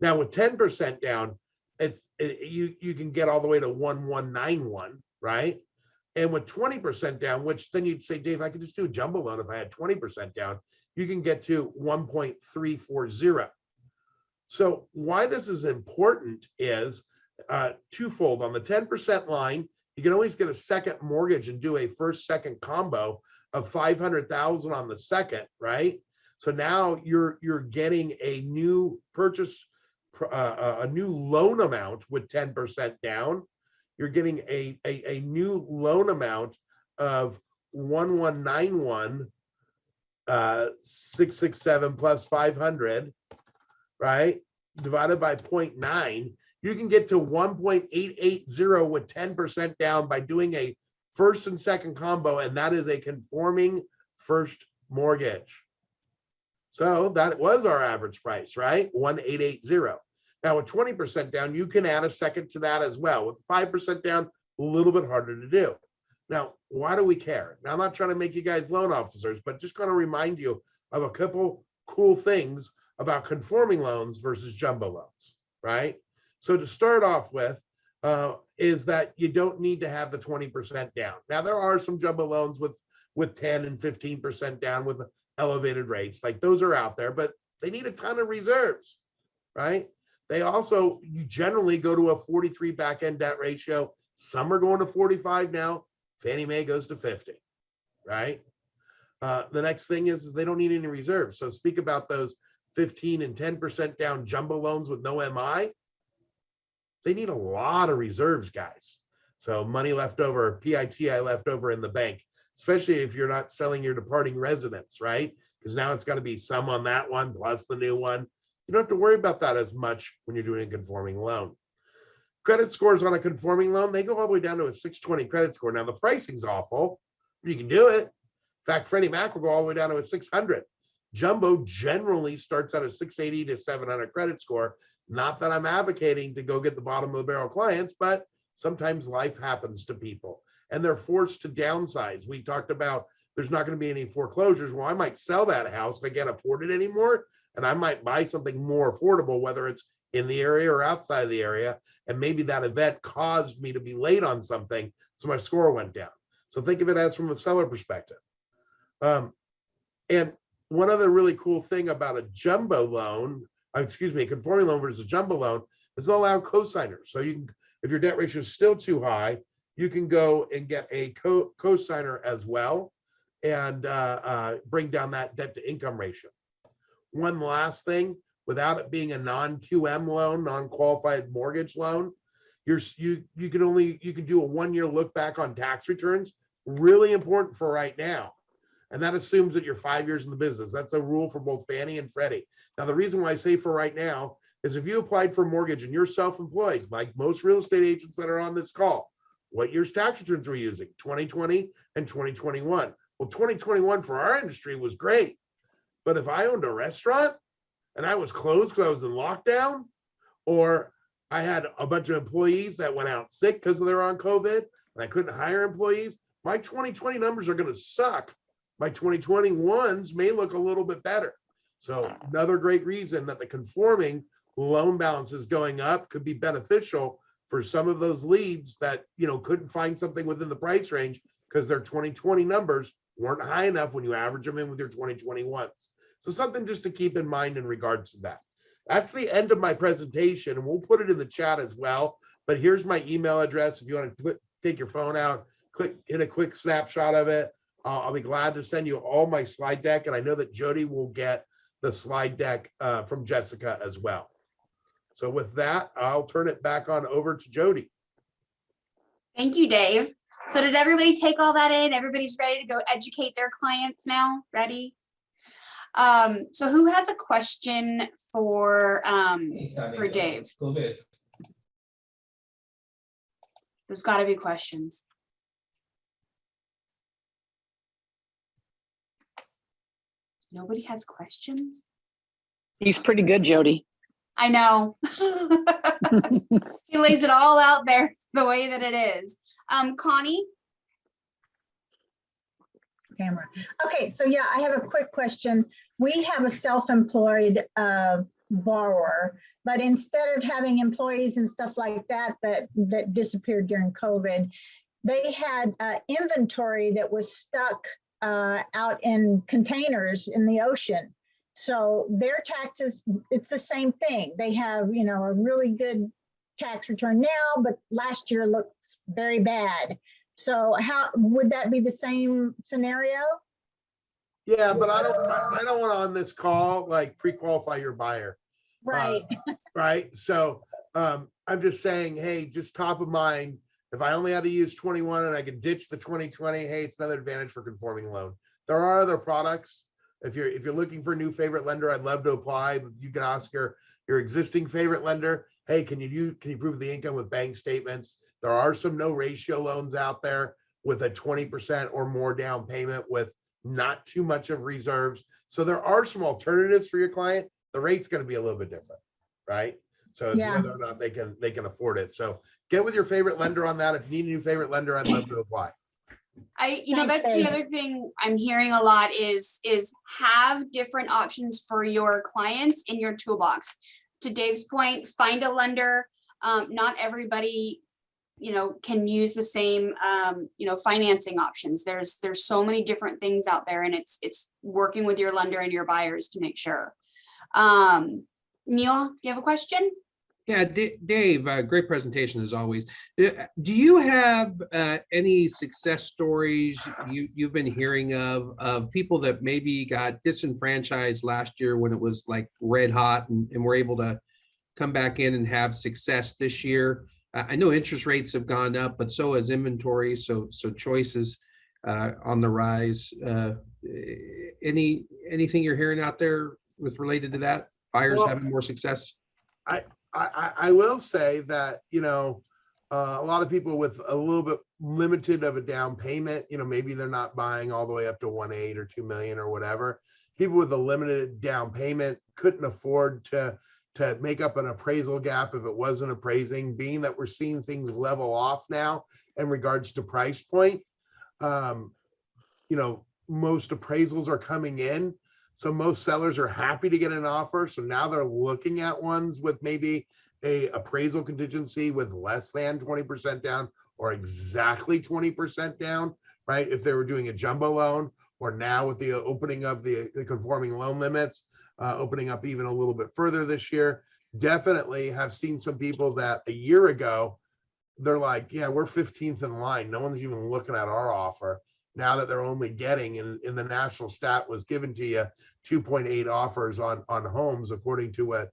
Now with 10% down, you can get all the way to 1,191, right? And with 20% down, which then you'd say, Dave, I could just do a jumbo loan if I had 20% down, you can get to 1.340. So why this is important is twofold. On the 10% line, you can always get a second mortgage and do a first-second combo of 500,000 on the second, right? So now you're getting a new purchase, a new loan amount with 10% down. You're getting a new loan amount of 1,191, 667 plus 500, right? Divided by 0.9, you can get to 1.880 with 10% down by doing a first and second combo, and that is a conforming first mortgage. So that was our average price, right? 1,880. Now with 20% down, you can add a second to that as well. With 5% down, a little bit harder to do. Now, why do we care? Now, I'm not trying to make you guys loan officers, but just going to remind you of a couple cool things about conforming loans versus jumbo loans, right? So to start off with, is that you don't need to have the 20% down. Now, there are some jumbo loans with 10 and 15% down with elevated rates. Like those are out there, but they need a ton of reserves, right? They also, you generally go to a 43 back-end debt ratio. Some are going to 45 now. Fannie Mae goes to 50, right? The next thing is they don't need any reserves. So speak about those 15 and 10% down jumbo loans with no MI. They need a lot of reserves, guys. So money left over, PITI left over in the bank, especially if you're not selling your departing residence, right? Because now it's got to be some on that one plus the new one. You don't have to worry about that as much when you're doing a conforming loan. Credit scores on a conforming loan, they go all the way down to a 620 credit score. Now the pricing's awful, but you can do it. In fact, Freddie Mac will go all the way down to a 600. Jumbo generally starts at a 680 to 700 credit score. Not that I'm advocating to go get the bottom of the barrel clients, but sometimes life happens to people and they're forced to downsize. We talked about there's not going to be any foreclosures. Well, I might sell that house if I can't afford it anymore, and I might buy something more affordable, whether it's in the area or outside of the area. And maybe that event caused me to be late on something, so my score went down. So think of it as from a seller perspective. And one other really cool thing about a jumbo loan, a conforming loan versus a jumbo loan, is they'll allow co-signers. So you can, if your debt ratio is still too high, you can go and get a co-signer as well and bring down that debt to income ratio. One last thing, without it being a non-QM loan, non-qualified mortgage loan, You can do a 1-year look back on tax returns. Really important for right now. And that assumes that you're 5 years in the business. That's a rule for both Fannie and Freddie. Now, the reason why I say for right now is if you applied for a mortgage and you're self-employed, like most real estate agents that are on this call, what year's tax returns were you using? 2020 and 2021. Well, 2021 for our industry was great. But if I owned a restaurant and I was closed because I was in lockdown, or I had a bunch of employees that went out sick because they were on COVID and I couldn't hire employees, my 2020 numbers are going to suck. My 2021s may look a little bit better. So another great reason that the conforming loan balances going up could be beneficial for some of those leads that, couldn't find something within the price range because their 2020 numbers weren't high enough when you average them in with your 2021s. So something just to keep in mind in regards to that. That's the end of my presentation, and we'll put it in the chat as well. But here's my email address. If you want to take your phone out, hit a quick snapshot of it. I'll be glad to send you all my slide deck. And I know that Jody will get the slide deck from Jessica as well. So with that, I'll turn it back on over to Jody. Thank you, Dave. So did everybody take all that in? Everybody's ready to go educate their clients now? Ready? So who has a question for Dave? There's got to be questions. Nobody has questions? He's pretty good, Jody. I know. He lays it all out there the way that it is. Connie? Camera. Okay, so yeah, I have a quick question. We have a self-employed borrower, but instead of having employees and stuff like that that disappeared during COVID, they had inventory that was stuck out in containers in the ocean. So their taxes, it's the same thing. They have, a really good tax return now, but last year looks very bad. So how would that be the same scenario? Yeah, but I don't want to on this call like pre-qualify your buyer. Right. Right. So I'm just saying, hey, just top of mind. If I only had to use 21 and I could ditch the 2020, hey, it's another advantage for conforming loan. There are other products. If you're looking for a new favorite lender, I'd love to apply. You can ask your existing favorite lender, hey, can you prove the income with bank statements? There are some no ratio loans out there with a 20% or more down payment with not too much of reserves. So there are some alternatives for your client. The rate's going to be a little bit different, right? So it's whether or not they can afford it. So get with your favorite lender on that. If you need a new favorite lender, I'd love to apply. That's the other thing I'm hearing a lot is have different options for your clients in your toolbox. To Dave's point, find a lender. Not everybody, can use the same, financing options. There's so many different things out there, and it's working with your lender and your buyers to make sure. Neil, do you have a question? Yeah, Dave, great presentation as always. Do you have any success stories you've been hearing of people that maybe got disenfranchised last year when it was like red hot and were able to come back in and have success this year? I know interest rates have gone up, but so has inventory, so choices on the rise. Anything you're hearing out there with related to that? Buyers having more success? I will say that, a lot of people with a little bit limited of a down payment, maybe they're not buying all the way up to 1.8 or 2 million or whatever. People with a limited down payment couldn't afford to make up an appraisal gap if it wasn't appraising, being that we're seeing things level off now in regards to price point. Most appraisals are coming in. So most sellers are happy to get an offer. So now they're looking at ones with maybe a appraisal contingency with less than 20% down or exactly 20% down, right? If they were doing a jumbo loan, or now with the opening of the conforming loan limits, opening up even a little bit further this year, definitely have seen some people that a year ago, they're like, yeah, we're 15th in line. No one's even looking at our offer. Now that they're only getting, in the national stat was given to you, 2.8 offers on homes, according to what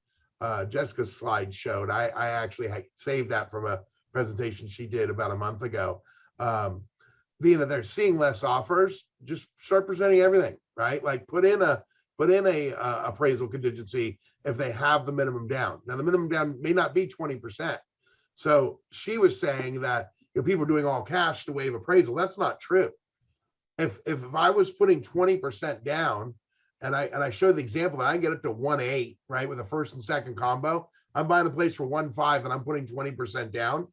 Jessica's slide showed. I actually saved that from a presentation she did about a month ago. Being that they're seeing less offers, just start presenting everything, right? Like put in a appraisal contingency if they have the minimum down. Now the minimum down may not be 20%. So she was saying that people are doing all cash to waive appraisal. That's not true. If I was putting 20% down, and I showed the example that I can get up to 1.8, right, with a first and second combo, I'm buying a place for 1.5 and I'm putting 20% down.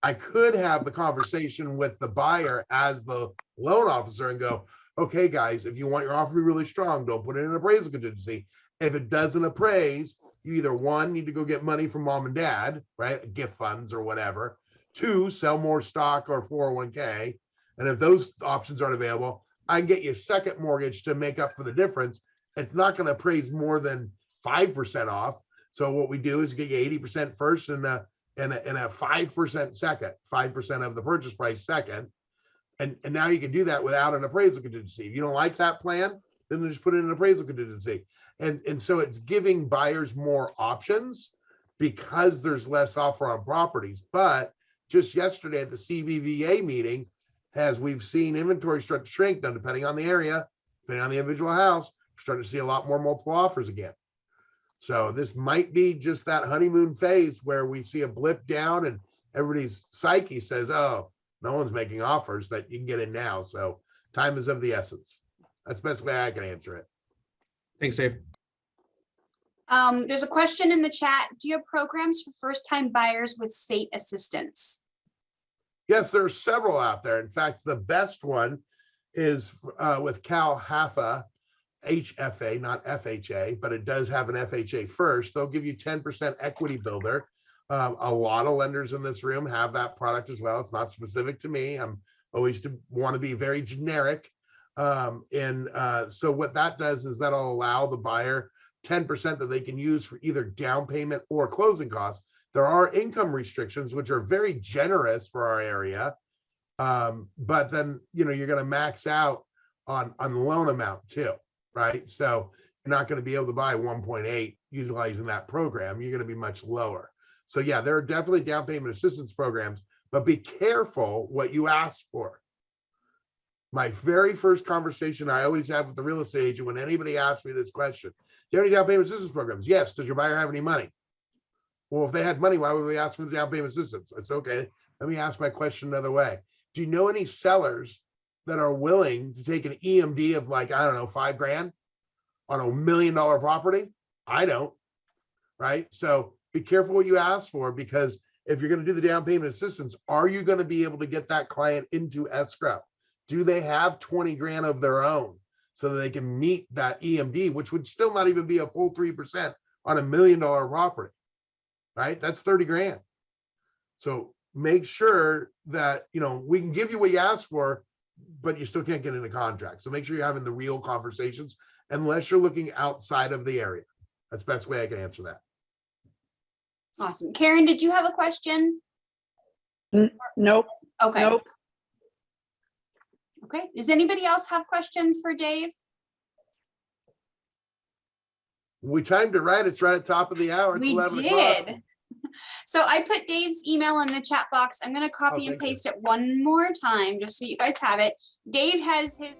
I could have the conversation with the buyer as the loan officer and go, okay, guys, if you want your offer to be really strong, don't put in an appraisal contingency. If it doesn't appraise, you either one, need to go get money from mom and dad, right? Gift funds or whatever. Two, sell more stock or 401k. And if those options aren't available, I can get you a second mortgage to make up for the difference. It's not going to appraise more than 5% off. So what we do is get you 80% first and a 5% second, 5% of the purchase price second. And now you can do that without an appraisal contingency. If you don't like that plan, then just put in an appraisal contingency. And so it's giving buyers more options because there's less offer on properties. But just yesterday at the CBVA meeting, as we've seen inventory start to shrink, now depending on the area, depending on the individual house, we're starting to see a lot more multiple offers again. So this might be just that honeymoon phase where we see a blip down and everybody's psyche says, oh, no one's making offers that you can get in now. So time is of the essence. That's the best way I can answer it. Thanks, Dave. There's a question in the chat. Do you have programs for first-time buyers with state assistance? Yes, there are several out there. In fact, the best one is with Cal HAFA, HFA, not FHA, but it does have an FHA first. They'll give you 10% equity builder. A lot of lenders in this room have that product as well. It's not specific to me. I'm always want to be very generic. So what that does is that'll allow the buyer 10% that they can use for either down payment or closing costs. There are income restrictions, which are very generous for our area. But then, you're going to max out on loan amount too, right? So you're not going to be able to buy 1.8 utilizing that program. You're going to be much lower. So yeah, there are definitely down payment assistance programs, but be careful what you ask for. My very first conversation I always have with the real estate agent when anybody asks me this question, do you have any down payment assistance programs? Yes. Does your buyer have any money? Well, if they had money, why would we ask for the down payment assistance? It's okay. Let me ask my question another way. Do you know any sellers that are willing to take an EMD of like, I don't know, $5,000 on $1 million property? I don't, right? So be careful what you ask for, because if you're going to do the down payment assistance, are you going to be able to get that client into escrow? Do they have 20 grand of their own so that they can meet that EMD, which would still not even be a full 3% on $1 million property, right? That's 30 grand. So make sure that, we can give you what you ask for, but you still can't get into contract. So make sure you're having the real conversations unless you're looking outside of the area. That's the best way I can answer that. Awesome. Karen, did you have a question? Nope. Okay. Nope. Okay. Does anybody else have questions for Dave? We timed it right. It's right at the top of the hour. It's We 11 o'clock. did. So I put Dave's email in the chat box. I'm going to copy and thank you. paste it one more time just so you guys have it. Dave has his